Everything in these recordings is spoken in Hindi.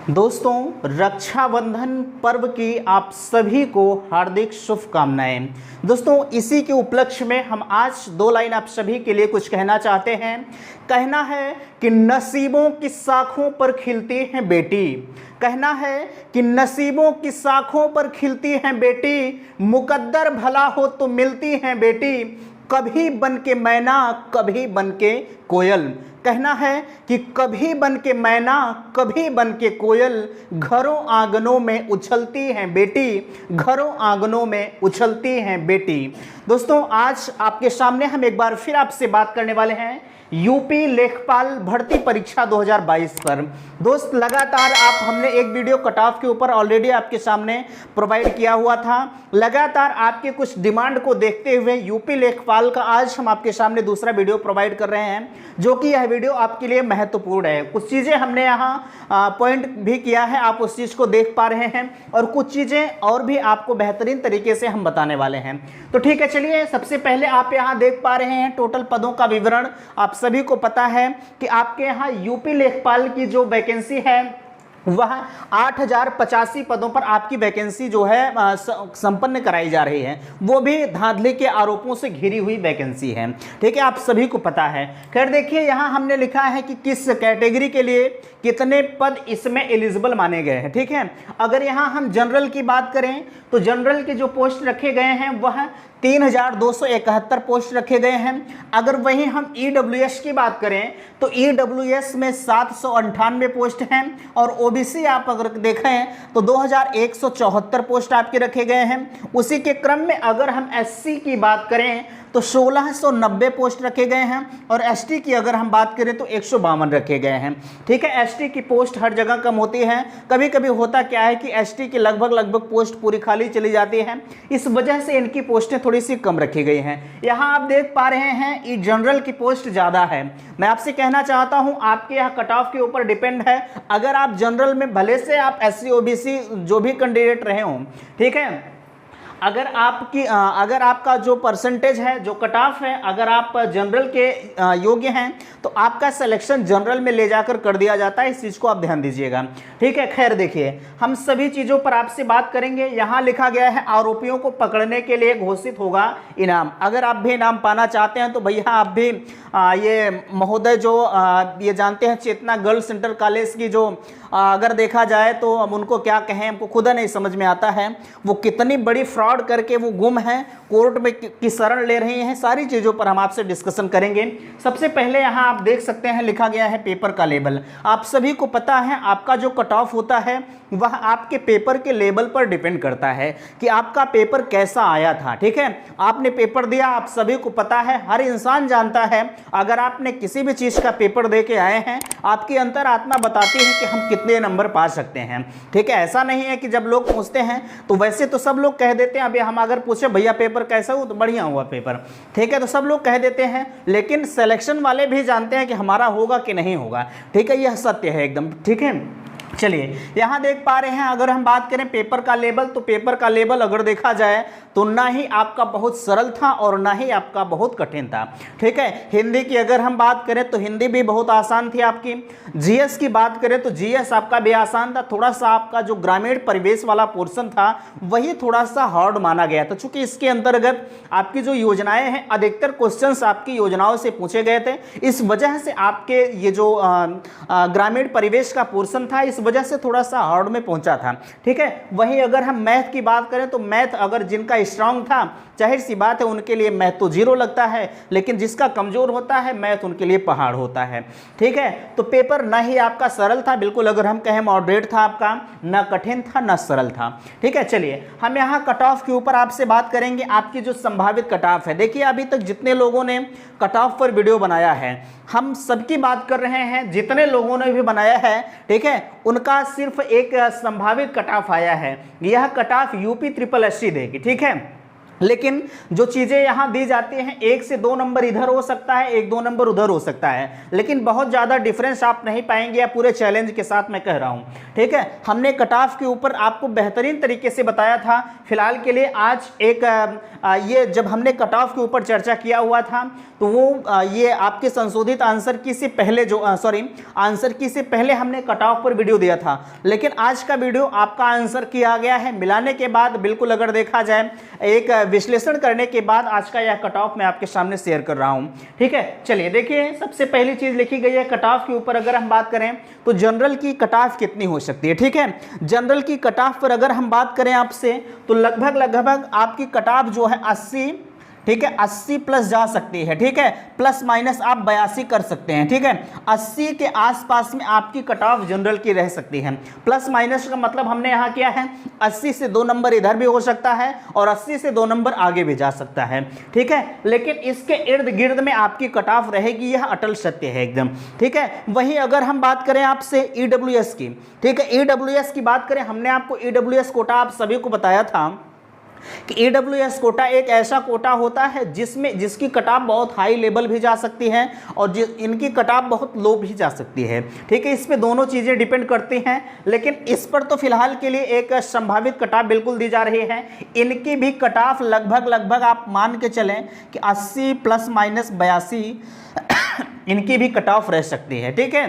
दोस्तों, रक्षाबंधन पर्व की आप सभी को हार्दिक शुभकामनाएं। दोस्तों, इसी के उपलक्ष्य में हम आज दो लाइन आप सभी के लिए कुछ कहना चाहते हैं। कहना है कि नसीबों की शाखों पर खिलती हैं बेटी। कहना है कि नसीबों की शाखों पर खिलती हैं बेटी, मुकद्दर भला हो तो मिलती हैं बेटी, कभी बन के मैना कभी बन के कोयल। कहना है कि कभी बन के मैना कभी बन के कोयल, घरों आंगनों में उछलती हैं बेटी, घरों आंगनों में उछलती हैं बेटी। दोस्तों, आज आपके सामने हम एक बार फिर आपसे बात करने वाले हैं यूपी लेखपाल भर्ती परीक्षा 2022 पर। दोस्त, लगातार हमने एक वीडियो कट ऑफ के ऊपर ऑलरेडी आपके सामने प्रोवाइड किया हुआ था। लगातार आपके कुछ डिमांड को देखते हुए यूपी लेखपाल का आज हम आपके सामने दूसरा वीडियो प्रोवाइड कर रहे हैं, जो कि यह वीडियो आपके लिए महत्वपूर्ण है। कुछ चीज़ें हमने यहाँ पॉइंट भी किया है, आप उस चीज़ को देख पा रहे हैं, और कुछ चीज़ें और भी आपको बेहतरीन तरीके से हम बताने वाले हैं। तो ठीक है, चलिए सबसे पहले आप यहाँ देख पा रहे हैं टोटल पदों का विवरण। आप सभी को पता है कि आपके यहाँ यूपी लेखपाल की जो वैकेंसी है वह 8085 पदों पर आपकी वैकेंसी जो है संपन्न कराई जा रही है, वो भी धांधली के आरोपों से घिरी हुई वैकेंसी है। ठीक है, आप सभी को पता है। खैर देखिए, यहाँ हमने लिखा है कि किस कैटेगरी के लिए कितने पद इसमें एलिजिबल माने गए हैं। ठीक है, अगर यहाँ हम जनरल की बात करें तो जनरल के जो पोस्ट रखे गए हैं वह 3271 पोस्ट रखे गए हैं। अगर वहीं हम ईडब्ल्यूएस की बात करें तो ईडब्ल्यूएस में 798 पोस्ट हैं, और ओबीसी आप अगर देखें तो 2174 पोस्ट आपके रखे गए हैं। उसी के क्रम में अगर हम एससी की बात करें तो 1690 पोस्ट रखे गए हैं, और एसटी की अगर हम बात करें तो 152 रखे गए हैं। ठीक है, एसटी की पोस्ट हर जगह कम होती है। कभी कभी होता क्या है कि एसटी की लगभग पोस्ट पूरी खाली चली जाती है, इस वजह से इनकी पोस्टें थोड़ी सी कम रखी गई हैं। यहाँ आप देख पा रहे हैं ई जनरल की पोस्ट ज़्यादा है। मैं आपसे कहना चाहता हूँ, आपके यहाँ कट ऑफ के ऊपर डिपेंड है। अगर आप जनरल में भले से आप एससी ओबीसी जो भी कैंडिडेट रहे हों, ठीक है, अगर आपका जो परसेंटेज है, जो कट ऑफ है, अगर आप जनरल के योग्य हैं तो आपका सिलेक्शन जनरल में ले जाकर कर दिया जाता है। इस चीज़ को आप ध्यान दीजिएगा। ठीक है, खैर देखिए, हम सभी चीज़ों पर आपसे बात करेंगे। यहाँ लिखा गया है आरोपियों को पकड़ने के लिए घोषित होगा इनाम। अगर आप भी इनाम पाना चाहते हैं तो भैया आप भी ये महोदय जो ये जानते हैं चेतना गर्ल्स सेंटर कॉलेज की जो अगर देखा जाए तो हम उनको क्या कहें, हमको खुदा नहीं समझ में आता है। वो कितनी बड़ी फ्रॉड करके वो गुम है, कोर्ट में की शरण ले रहे हैं। सारी चीज़ों पर हम आपसे डिस्कशन करेंगे। सबसे पहले यहाँ आप देख सकते हैं लिखा गया है पेपर का लेवल। आप सभी को पता है आपका जो कट ऑफ होता है वह आपके पेपर के लेवल पर डिपेंड करता है कि आपका पेपर कैसा आया था। ठीक है, आपने पेपर दिया, आप सभी को पता है, हर इंसान जानता है, अगर आपने किसी भी चीज़ का पेपर दे के आए हैं, आपकी अंतरात्मा बताती है कि हम कितने नंबर पा सकते हैं। ठीक है, ऐसा नहीं है कि जब लोग पूछते हैं तो वैसे तो सब लोग कह देते हैं, अभी हम अगर पूछे भैया पेपर कैसा हुआ तो बढ़िया हुआ पेपर, ठीक है, तो सब लोग कह देते हैं, लेकिन सिलेक्शन वाले भी जानते हैं कि हमारा होगा कि नहीं होगा। ठीक है, यह सत्य है एकदम। ठीक है, चलिए यहाँ देख पा रहे हैं, अगर हम बात करें पेपर का लेवल, तो पेपर का लेवल अगर देखा जाए तो ना ही आपका बहुत सरल था और ना ही आपका बहुत कठिन था। ठीक है, हिंदी की अगर हम बात करें तो हिंदी भी बहुत आसान थी आपकी। जीएस की बात करें तो जीएस आपका भी आसान था। थोड़ा सा आपका जो ग्रामीण परिवेश वाला पोर्शन था वही थोड़ा सा हार्ड माना गया था, चूंकि इसके अंतर्गत आपकी जो योजनाएं हैं, अधिकतर क्वेश्चंस आपकी योजनाओं से पूछे गए थे। इस वजह से आपके ये जो ग्रामीण परिवेश का पोर्शन था, इस वजह से थोड़ा सा हार्ड में पहुंचा था। ठीक है, वहीं अगर हम मैथ की बात करें तो मैथ अगर जिनका स्ट्रांग था, जाहिर सी बात है उनके लिए मैथ तो 0 लगता है, लेकिन जिसका कमजोर होता है मैथ उनके लिए पहाड़ होता है। ठीक है, तो पेपर ना ही आपका सरल था, बिल्कुल अगर हम कहें मॉडरेट था आपका, ना कठिन था ना सरल था। ठीक है, चलिए हम यहाँ कट ऑफ के ऊपर आपसे बात करेंगे, आपकी जो संभावित कट ऑफ है। देखिए, अभी तक जितने लोगों ने कट ऑफ पर वीडियो बनाया है, हम सबकी बात कर रहे हैं, जितने लोगों ने भी बनाया है, ठीक है, उनका सिर्फ एक संभावित कट ऑफ आया है। यह कट ऑफ यूपी SSSC देगी। ठीक है, लेकिन जो चीज़ें यहाँ दी जाती हैं, 1 से 2 नंबर इधर हो सकता है, 1-2 नंबर उधर हो सकता है, लेकिन बहुत ज़्यादा डिफरेंस आप नहीं पाएंगे, या पूरे चैलेंज के साथ मैं कह रहा हूँ। ठीक है, हमने कट ऑफ के ऊपर आपको बेहतरीन तरीके से बताया था। फिलहाल के लिए आज एक ये जब हमने कट ऑफ के ऊपर चर्चा किया हुआ था, तो वो ये आपके संशोधित आंसर की से पहले जो आंसर की से पहले हमने कट ऑफ पर वीडियो दिया था, लेकिन आज का वीडियो आपका आंसर किया गया है मिलाने के बाद। बिल्कुल अगर देखा जाए एक विश्लेषण करने के बाद आज का यह कट ऑफ मैं आपके सामने शेयर कर रहा हूं। ठीक है, चलिए देखिए, सबसे पहली चीज लिखी गई है कट ऑफ के ऊपर। अगर हम बात करें तो जनरल की कट ऑफ कितनी हो सकती है। ठीक है, जनरल की कट ऑफ पर अगर हम बात करें आपसे, तो लगभग आपकी कट ऑफ जो है 80, ठीक है, 80 प्लस जा सकती है। ठीक है, प्लस माइनस आप 82 कर सकते हैं। ठीक है, 80 के आसपास में आपकी कट ऑफ जनरल की रह सकती है। प्लस माइनस का मतलब हमने यहाँ किया है 80 से 2 नंबर इधर भी हो सकता है और 80 से 2 नंबर आगे भी जा सकता है। ठीक है, लेकिन इसके इर्द गिर्द में आपकी कट ऑफ रहेगी, यह अटल सत्य है एकदम। ठीक है, वहीं अगर हम बात करें आपसे ईडब्ल्यूएस की, ठीक है, ईडब्ल्यूएस की बात करें, हमने आपको ईडब्ल्यूएस कोटा आप सभी को बताया था कि ईडब्ल्यूएस कोटा एक ऐसा कोटा होता है जिसकी कट ऑफ बहुत हाई लेवल भी जा सकती है और इनकी कट ऑफ बहुत लो भी जा सकती है। ठीक है, इस पे दोनों चीज़ें डिपेंड करती हैं, लेकिन इस पर तो फिलहाल के लिए एक संभावित कट ऑफ बिल्कुल दी जा रही है। इनकी भी कट ऑफ लगभग आप मान के चलें कि 80 प्लस माइनस 82 इनकी भी कट ऑफ रह सकती है। ठीक है,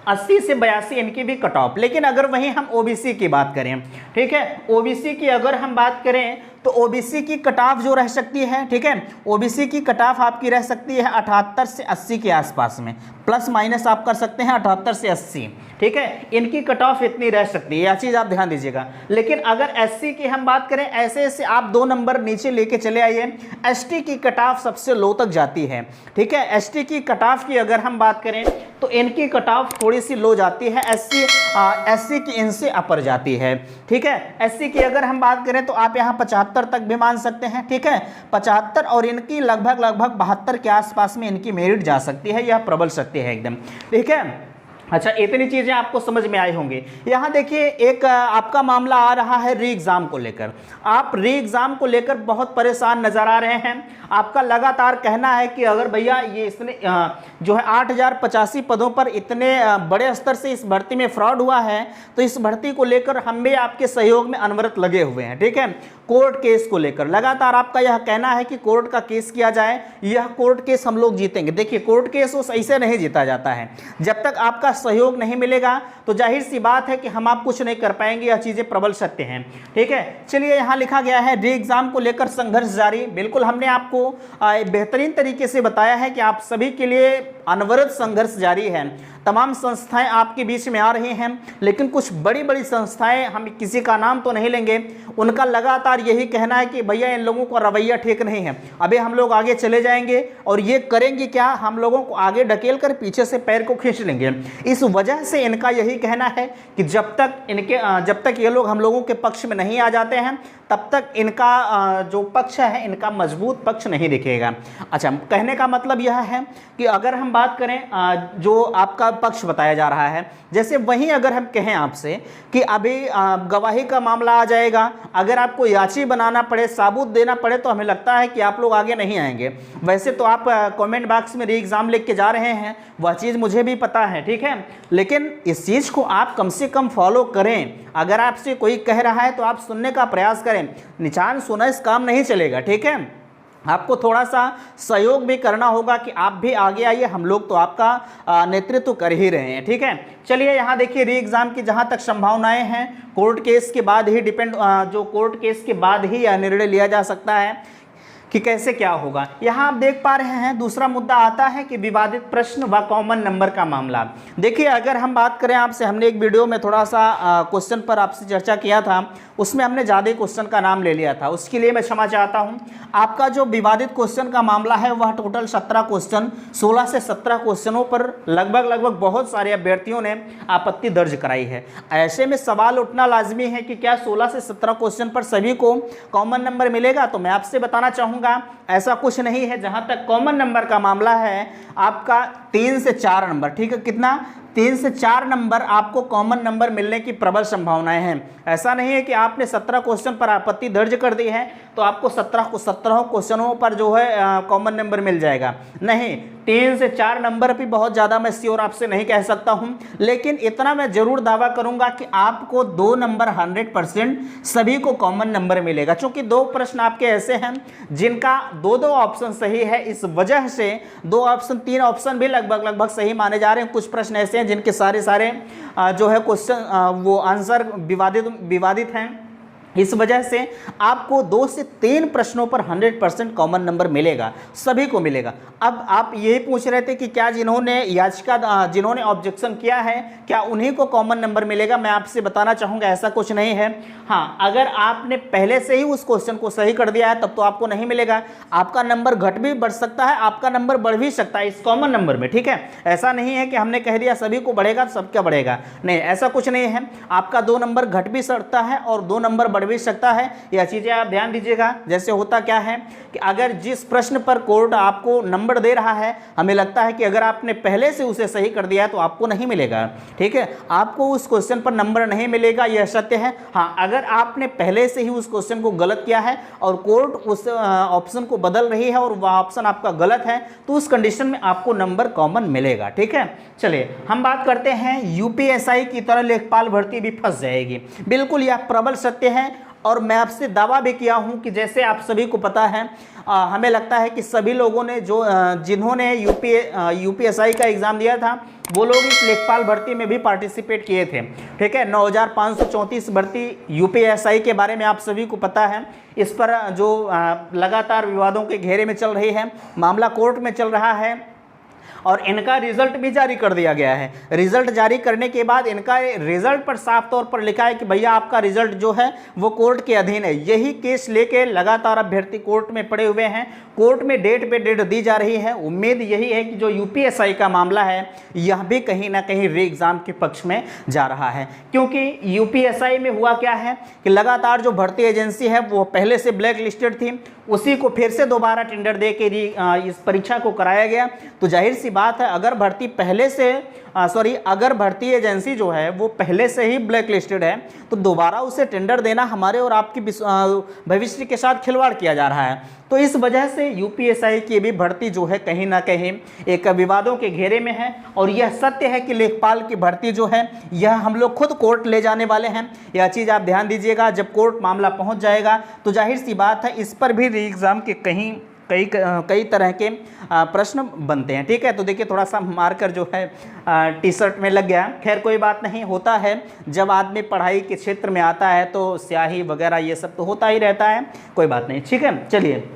80 से 82 इनकी भी कट ऑफ। लेकिन अगर वहीं हम ओबीसी की बात करें, ठीक है, ओबीसी की अगर हम बात करें तो ओबीसी की कट ऑफ जो रह सकती है, ठीक है, ओबीसी की कट ऑफ आपकी रह सकती है 78 से 80 के आसपास में, प्लस माइनस आप कर सकते हैं 78 से 80। ठीक है, इनकी कट ऑफ इतनी रह सकती है, यह चीज़ आप ध्यान दीजिएगा। लेकिन अगर एससी की हम बात करें, ऐसे आप 2 नंबर नीचे लेके चले आइए, एसटी की कट ऑफ सबसे लो तक जाती है। ठीक है, एसटी की कट ऑफ की अगर हम बात करें तो इनकी कट ऑफ थोड़ी सी लो जाती है, एससी की इनसे अपर जाती है। ठीक है, एससी की अगर हम बात करें तो आप यहाँ 75 तक भी मान सकते हैं। ठीक है, 75 और इनकी लगभग 72 के आसपास में इनकी मेरिट जा सकती है, यह प्रबल सकती है एकदम। ठीक है, अच्छा, इतनी चीज़ें आपको समझ में आई होंगी। यहाँ देखिए, एक आपका मामला आ रहा है री एग्ज़ाम को लेकर। आप री एग्ज़ाम को लेकर बहुत परेशान नज़र आ रहे हैं। आपका लगातार कहना है कि अगर भैया ये इसने जो है 8085 पदों पर इतने बड़े स्तर से इस भर्ती में फ्रॉड हुआ है, तो इस भर्ती को लेकर हम भी आपके सहयोग में अनवरत लगे हुए हैं। ठीक है, कोर्ट केस को लेकर लगातार आपका यह कहना है कि कोर्ट का केस किया जाए, यह कोर्ट केस हम लोग जीतेंगे। देखिए, कोर्ट केस वो सही से नहीं जीता जाता है। जब तक आपका सहयोग नहीं मिलेगा तो जाहिर सी बात है कि हम आप कुछ नहीं कर पाएंगे, यह चीज़ें प्रबल सत्य हैं। ठीक है, चलिए, यहाँ लिखा गया है री एग्ज़ाम को लेकर संघर्ष जारी। बिल्कुल हमने आपको बेहतरीन तरीके से बताया है कि आप सभी के लिए अनवरत संघर्ष जारी है। तमाम संस्थाएं आपके बीच में आ रही हैं, लेकिन कुछ बड़ी बड़ी संस्थाएं, हम किसी का नाम तो नहीं लेंगे, उनका लगातार यही कहना है कि भैया इन लोगों का रवैया ठीक नहीं है, अबे हम लोग आगे चले जाएंगे और ये करेंगे क्या, हम लोगों को आगे ढकेल कर पीछे से पैर को खींच लेंगे। इस वजह से इनका यही कहना है कि जब तक ये लोग हम लोगों के पक्ष में नहीं आ जाते हैं, तब तक इनका जो पक्ष है, इनका मजबूत पक्ष नहीं दिखेगा। अच्छा, कहने का मतलब यह है कि अगर हम बात करें जो आपका पक्ष बताया जा रहा है, जैसे वहीं अगर हम कहें आपसे कि अभी गवाही का मामला आ जाएगा, अगर आपको याची बनाना पड़े, सबूत देना पड़े, तो हमें लगता है कि आप लोग आगे नहीं आएंगे। वैसे तो आप कमेंट बॉक्स में री एग्ज़ाम लिख के जा रहे हैं, वह चीज़ मुझे भी पता है। ठीक है, लेकिन इस चीज़ को आप कम से कम फॉलो करें। अगर आपसे कोई कह रहा है तो आप सुनने का प्रयास करें, निचान सुना इस काम नहीं चलेगा। ठीक है, आपको थोड़ा सा सहयोग भी करना होगा कि आप भी आगे आइए, हम लोग तो आपका नेतृत्व कर ही रहे हैं। ठीक है, चलिए, यहाँ देखिए, री एग्ज़ाम की जहाँ तक संभावनाएं हैं, कोर्ट केस के बाद ही जो कोर्ट केस के बाद ही यह निर्णय लिया जा सकता है कि कैसे क्या होगा। यहाँ आप देख पा रहे हैं, दूसरा मुद्दा आता है कि विवादित प्रश्न व कॉमन नंबर का मामला। देखिए, अगर हम बात करें आपसे, हमने एक वीडियो में थोड़ा सा क्वेश्चन पर आपसे चर्चा किया था, उसमें हमने ज़्यादा क्वेश्चन का नाम ले लिया था, उसके लिए मैं क्षमा चाहता हूँ। आपका जो विवादित क्वेश्चन का मामला है वह टोटल 17 क्वेश्चन, 16 से 17 क्वेश्चनों पर लगभग बहुत सारे अभ्यर्थियों ने आपत्ति दर्ज कराई है। ऐसे में सवाल उठना लाजमी है कि क्या 16 से 17 क्वेश्चन पर सभी को कॉमन नंबर मिलेगा? तो मैं आपसे बताना चाहूँगा, ऐसा कुछ नहीं है। जहाँ तक कॉमन नंबर का मामला है, आपका 3 से 4 नंबर, ठीक है, कितना 3 से 4 नंबर आपको कॉमन नंबर मिलने की प्रबल संभावनाएं हैं। ऐसा नहीं है कि आपने 17 क्वेश्चन पर आपत्ति दर्ज कर दी है तो आपको 17 क्वेश्चनों पर जो है कॉमन नंबर मिल जाएगा, नहीं, 3 से 4 नंबर भी बहुत ज़्यादा मैं श्योर आपसे नहीं कह सकता हूं, लेकिन इतना मैं जरूर दावा करूंगा कि आपको 2 नंबर 100% सभी को कॉमन नंबर मिलेगा, क्योंकि 2 प्रश्न आपके ऐसे हैं जिनका 2-2 ऑप्शन सही है। इस वजह से 2 ऑप्शन 3 ऑप्शन भी लगभग सही माने जा रहे हैं। कुछ प्रश्न ऐसे हैं जिनके सारे जो है क्वेश्चन वो आंसर विवादित हैं। इस वजह से आपको 2 से 3 प्रश्नों पर 100% कॉमन नंबर मिलेगा, सभी को मिलेगा। अब आप यही पूछ रहे थे कि क्या जिन्होंने ऑब्जेक्शन किया है क्या उन्हीं को कॉमन नंबर मिलेगा? मैं आपसे बताना चाहूँगा ऐसा कुछ नहीं है। हाँ, अगर आपने पहले से ही उस क्वेश्चन को सही कर दिया है तब तो आपको नहीं मिलेगा। आपका नंबर घट भी बढ़ सकता है, आपका नंबर बढ़ भी सकता है इस कॉमन नंबर में, ठीक है। ऐसा नहीं है कि हमने कह दिया सभी को बढ़ेगा सबका बढ़ेगा, नहीं, ऐसा कुछ नहीं है। आपका 2 नंबर घट भी सकता है और 2 नंबर बढ़ भी सकता है। यह चीजें आप ध्यान दीजिएगा। जैसे होता क्या है कि अगर जिस प्रश्न पर कोर्ट आपको नंबर दे रहा है, हमें लगता है कि अगर आपने पहले से उसे सही कर दिया है तो आपको नहीं मिलेगा, ठीक है, आपको उस क्वेश्चन पर नंबर नहीं मिलेगा, यह सत्य है। हाँ, अगर आपने पहले से ही उस क्वेश्चन को गलत किया है और कोर्ट उस ऑप्शन को बदल रही है और वह ऑप्शन आपका गलत है तो उस कंडीशन में आपको नंबर कॉमन मिलेगा, ठीक है। चलिए हम बात करते हैं यूपीएसआई की तरह लेखपाल भर्ती भी फंस जाएगी। बिल्कुल यह प्रबल सत्य है और मैं आपसे दावा भी किया हूं कि जैसे आप सभी को पता है, हमें लगता है कि सभी लोगों ने जिन्होंने यूपीएसआई का एग्ज़ाम दिया था वो लोग इस लेखपाल भर्ती में भी पार्टिसिपेट किए थे, ठीक है। 9534 भर्ती यूपीएसआई के बारे में आप सभी को पता है। इस पर जो लगातार विवादों के घेरे में चल रही है, मामला कोर्ट में चल रहा है और इनका रिजल्ट भी जारी कर दिया गया है। रिजल्ट जारी करने के बाद इनका रिजल्ट पर साफ तौर पर लिखा है कि भैया आपका रिजल्ट जो है वो कोर्ट के अधीन है। यही केस लेके लगातार अभ्यर्थी कोर्ट में पड़े हुए हैं, कोर्ट में डेट पे डेट दी जा रही है। उम्मीद यही है कि जो यूपीएसआई का मामला है यह भी कहीं ना कहीं री एग्जाम के पक्ष में जा रहा है, क्योंकि यूपीएसआई में हुआ क्या है कि लगातार जो भर्ती एजेंसी है वो पहले से ब्लैक लिस्टेड थी, उसी को फिर से दोबारा टेंडर दे के इस परीक्षा को कराया गया। तो जाहिर सी बात है अगर भर्ती एजेंसी जो है वो पहले से ही ब्लैक लिस्टेड है तो दोबारा उसे टेंडर देना हमारे और आपकी भविष्य के साथ खिलवाड़ किया जा रहा है। तो इस वजह से यूपीएसआई की भी भर्ती जो है कहीं ना कहीं एक विवादों के घेरे में है। और यह सत्य है कि लेखपाल की भर्ती जो है यह हम लोग खुद कोर्ट ले जाने वाले हैं। यह चीज़ आप ध्यान दीजिएगा। जब कोर्ट मामला पहुंच जाएगा तो जाहिर सी बात है इस पर भी री एग्ज़ाम के कई तरह के प्रश्न बनते हैं, ठीक है। तो देखिए थोड़ा सा मार्कर जो है टी शर्ट में लग गया, खैर कोई बात नहीं, होता है जब आदमी पढ़ाई के क्षेत्र में आता है तो स्याही वगैरह ये सब तो होता ही रहता है, कोई बात नहीं, ठीक है। चलिए,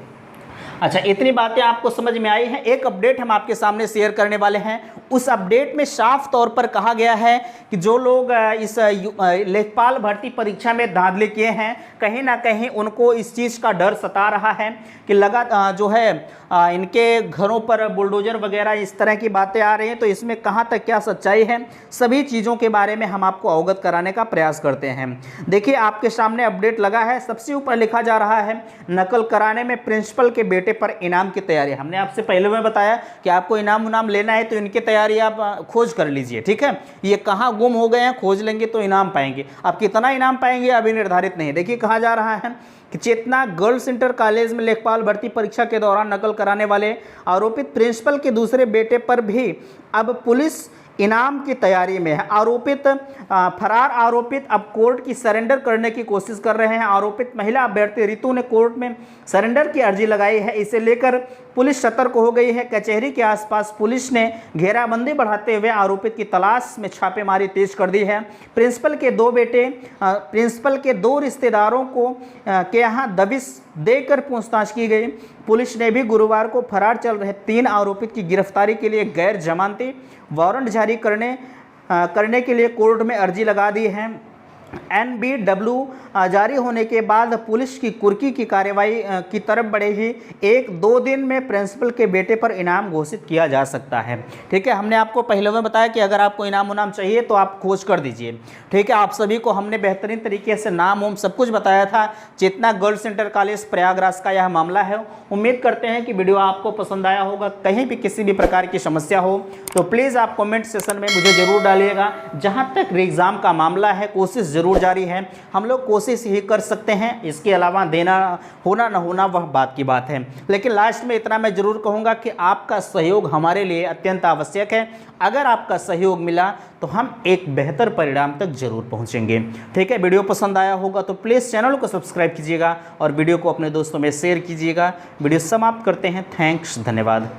अच्छा, इतनी बातें आपको समझ में आई हैं। एक अपडेट हम आपके सामने शेयर करने वाले हैं। उस अपडेट में साफ तौर पर कहा गया है कि जो लोग इस लेखपाल भर्ती परीक्षा में दाखिले किए हैं कहीं ना कहीं उनको इस चीज़ का डर सता रहा है कि लगातार जो है इनके घरों पर बुलडोजर वगैरह इस तरह की बातें आ रही हैं। तो इसमें कहाँ तक क्या सच्चाई है, सभी चीज़ों के बारे में हम आपको अवगत कराने का प्रयास करते हैं। देखिए आपके सामने अपडेट लगा है। सबसे ऊपर लिखा जा रहा है नकल कराने में प्रिंसिपल के बेटे पर इनाम की तैयारी। हमने आपसे पहले में बताया कि आपको इनाम लेना है तो इनकी तैयारी आप खोज कर लीजिए, ठीक है। ये कहाँ गुम हो गए हैं खोज लेंगे तो इनाम पाएंगे। आप कितना इनाम पाएंगे अभी निर्धारित नहीं। देखिए कहा जा रहा है कि चेतना गर्ल्स इंटर कॉलेज में लेखपाल भर्ती परीक्षा के दौरान नकल कराने वाले आरोपित प्रिंसिपल के दूसरे बेटे पर भी अब पुलिस इनाम की तैयारी में है। फरार आरोपित अब कोर्ट की सरेंडर करने की कोशिश कर रहे हैं। आरोपित महिला अभ्यर्थी रितु ने कोर्ट में सरेंडर की अर्जी लगाई है। इसे लेकर पुलिस सतर्क हो गई है। कचहरी के आसपास पुलिस ने घेराबंदी बढ़ाते हुए आरोपित की तलाश में छापेमारी तेज कर दी है। प्रिंसिपल के दो रिश्तेदारों के यहाँ दबिश देकर पूछताछ की गई। पुलिस ने भी गुरुवार को फरार चल रहे 3 आरोपित की गिरफ्तारी के लिए गैर जमानती वारंट जारी करने के लिए कोर्ट में अर्जी लगा दी है। NBW जारी होने के बाद पुलिस की कुर्की की कार्रवाई की तरफ बढ़ेगी। 1-2 दिन में प्रिंसिपल के बेटे पर इनाम घोषित किया जा सकता है। ठीक है, हमने आपको पहले में बताया कि अगर आपको इनाम उनाम चाहिए तो आप खोज कर दीजिए। ठीक है, आप सभी को हमने बेहतरीन तरीके से नाम उम सब कुछ बताया था। चेतना गर्ल्स इंटर कॉलेज प्रयागराज का यह मामला है। उम्मीद करते हैं कि वीडियो आपको पसंद आया होगा। कहीं भी किसी भी प्रकार की समस्या हो तो प्लीज़ आप कमेंट सेशन में मुझे ज़रूर डालिएगा। जहां तक एग्ज़ाम का मामला है, कोशिश ज़रूर जारी है। हम लोग कोशिश ही कर सकते हैं, इसके अलावा देना होना न होना वह बात की बात है। लेकिन लास्ट में इतना मैं ज़रूर कहूँगा कि आपका सहयोग हमारे लिए अत्यंत आवश्यक है। अगर आपका सहयोग मिला तो हम एक बेहतर परिणाम तक जरूर पहुंचेंगे। ठीक है, वीडियो पसंद आया होगा तो प्लीज़ चैनल को सब्सक्राइब कीजिएगा और वीडियो को अपने दोस्तों में शेयर कीजिएगा। वीडियो समाप्त करते हैं। थैंक्स, धन्यवाद।